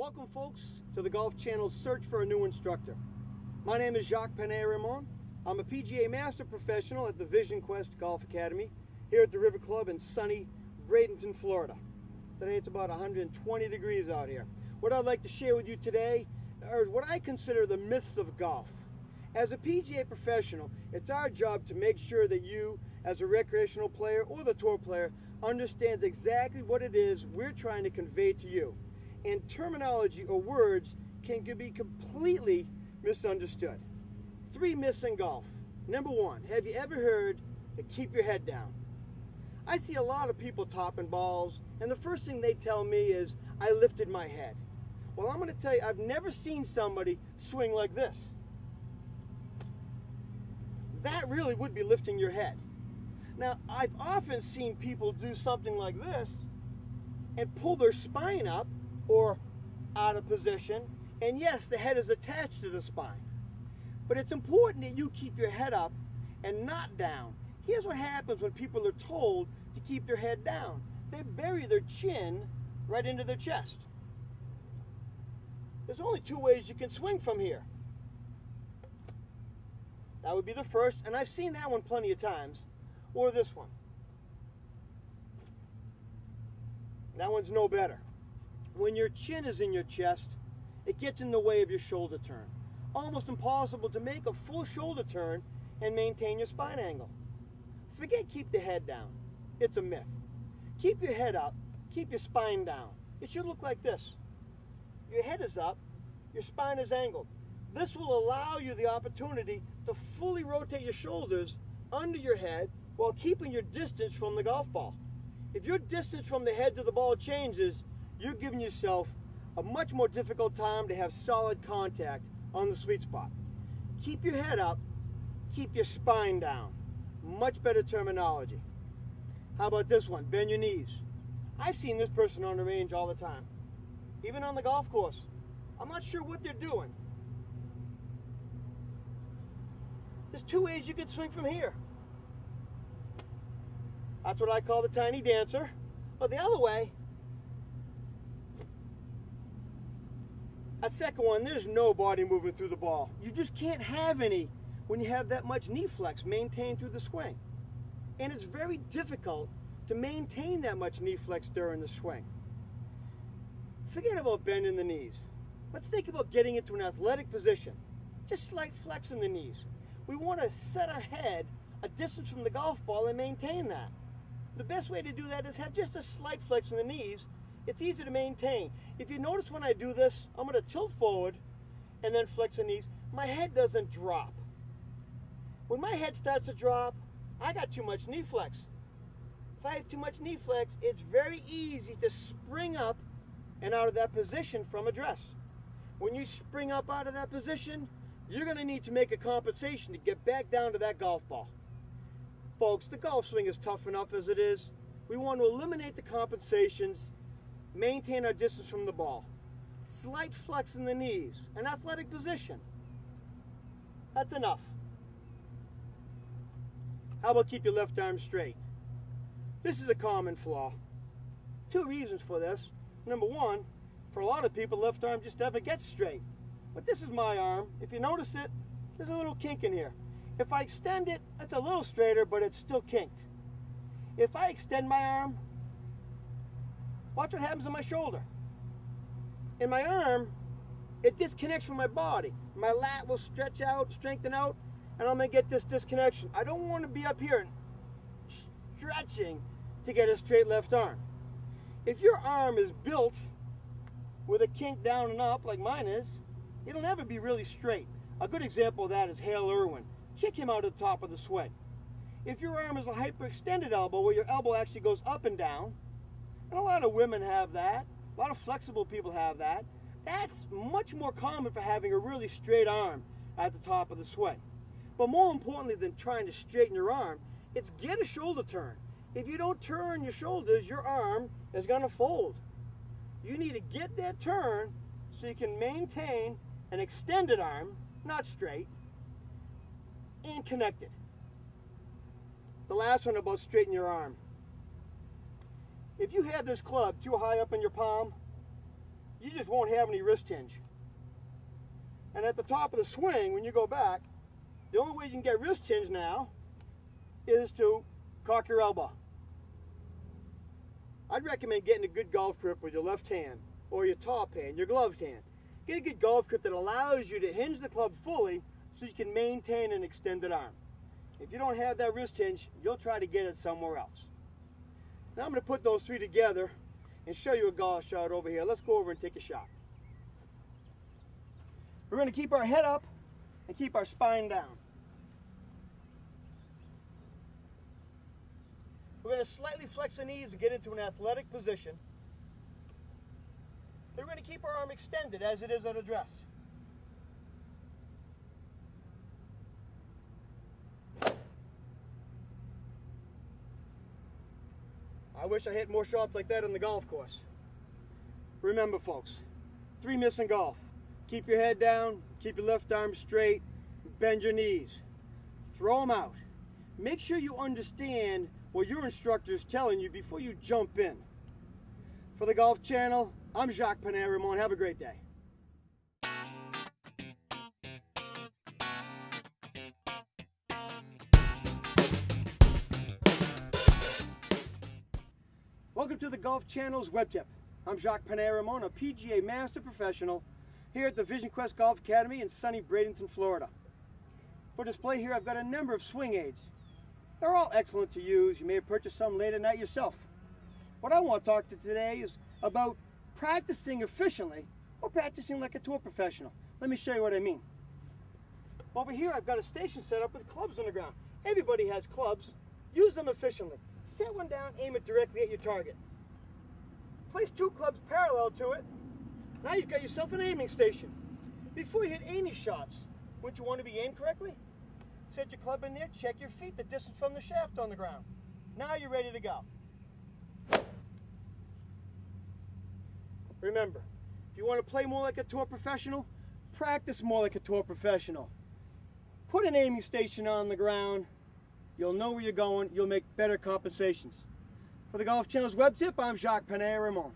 Welcome, folks, to the Golf Channel's search for a new instructor. My name is Jacques Panay-Ramon. I'm a PGA Master Professional at the Vision Quest Golf Academy here at the River Club in sunny Bradenton, Florida. Today it's about 120 degrees out here. What I'd like to share with you today are what I consider the myths of golf. As a PGA professional, it's our job to make sure that you, as a recreational player or the tour player, understands exactly what it is we're trying to convey to you. And terminology or words can be completely misunderstood. 3 myths in golf. Number 1, have you ever heard to keep your head down? I see a lot of people topping balls, and the first thing they tell me is, I lifted my head. Well, I'm going to tell you, I've never seen somebody swing like this. That really would be lifting your head. Now, I've often seen people do something like this and pull their spine up or out of position, and yes, the head is attached to the spine. But it's important that you keep your head up and not down. Here's what happens when people are told to keep their head down. They bury their chin right into their chest. There's only 2 ways you can swing from here. That would be the first, and I've seen that one plenty of times, or this one. That one's no better. When your chin is in your chest, it gets in the way of your shoulder turn. Almost impossible to make a full shoulder turn and maintain your spine angle. Forget keep the head down. It's a myth. Keep your head up, keep your spine down. It should look like this. Your head is up, your spine is angled. This will allow you the opportunity to fully rotate your shoulders under your head while keeping your distance from the golf ball. If your distance from the head to the ball changes, you're giving yourself a much more difficult time to have solid contact on the sweet spot. Keep your head up, keep your spine down. Much better terminology. How about this one? Bend your knees. I've seen this person on the range all the time, even on the golf course. I'm not sure what they're doing. There's 2 ways you can swing from here. That's what I call the tiny dancer. But the other way, that second one, there's no body movement through the ball. You just can't have any when you have that much knee flex maintained through the swing. And it's very difficult to maintain that much knee flex during the swing. Forget about bending the knees. Let's think about getting into an athletic position. Just slight flex in the knees. We want to set our head a distance from the golf ball and maintain that. The best way to do that is have just a slight flex in the knees. It's easy to maintain. If you notice when I do this, I'm going to tilt forward and then flex the knees. My head doesn't drop. When my head starts to drop, I got too much knee flex. If I have too much knee flex, it's very easy to spring up and out of that position from address. When you spring up out of that position, you're going to need to make a compensation to get back down to that golf ball. Folks, the golf swing is tough enough as it is. We want to eliminate the compensations, maintain our distance from the ball. Slight flex in the knees, an athletic position. That's enough. How about keep your left arm straight? This is a common flaw. 2 reasons for this. Number 1, for a lot of people, left arm just never gets straight. But this is my arm. If you notice it, there's a little kink in here. If I extend it, it's a little straighter, but it's still kinked. If I extend my arm, watch what happens in my shoulder. In my arm, it disconnects from my body. My lat will stretch out, strengthen out, and I'm going to get this disconnection. I don't want to be up here stretching to get a straight left arm. If your arm is built with a kink down and up like mine is, it'll never be really straight. A good example of that is Hale Irwin. Check him out at the top of the swing. If your arm is a hyperextended elbow, where your elbow actually goes up and down, and a lot of women have that, a lot of flexible people have that, that's much more common for having a really straight arm at the top of the swing. But more importantly than trying to straighten your arm, it's get a shoulder turn. If you don't turn your shoulders, your arm is going to fold. You need to get that turn so you can maintain an extended arm, not straight, and connected. The last one about straighten your arm. If you have this club too high up in your palm, you just won't have any wrist hinge. And at the top of the swing, when you go back, the only way you can get wrist hinge now is to cock your elbow. I'd recommend getting a good golf grip with your left hand or your top hand, your gloved hand. Get a good golf grip that allows you to hinge the club fully so you can maintain an extended arm. If you don't have that wrist hinge, you'll try to get it somewhere else. Now I'm going to put those three together and show you a golf shot over here. Let's go over and take a shot. We're going to keep our head up and keep our spine down. We're going to slightly flex the knees to get into an athletic position. Then we're going to keep our arm extended as it is at address. I wish I hit more shots like that on the golf course. Remember, folks, 3 myths in golf. Keep your head down, keep your left arm straight, bend your knees. Throw them out. Make sure you understand what your instructor is telling you before you jump in. For the Golf Channel, I'm Jacques Panaye-Ramon. Have a great day. Welcome to the Golf Channel's Web Tip. I'm Jacques Panaye-Ramon, a PGA Master Professional here at the Vision Quest Golf Academy in sunny Bradenton, Florida. For display here, I've got a number of swing aids. They're all excellent to use. You may have purchased some late at night yourself. What I want to talk to today is about practicing efficiently or practicing like a tour professional. Let me show you what I mean. Over here, I've got a station set up with clubs on the ground. Everybody has clubs. Use them efficiently. Set one down, aim it directly at your target. Place 2 clubs parallel to it. Now you've got yourself an aiming station. Before you hit any shots, wouldn't you want to be aimed correctly? Set your club in there, check your feet, the distance from the shaft on the ground. Now you're ready to go. Remember, if you want to play more like a tour professional, practice more like a tour professional. Put an aiming station on the ground. You'll know where you're going. You'll make better compensations. For the Golf Channel's Web Tip, I'm Jacques Panaye-Ramon.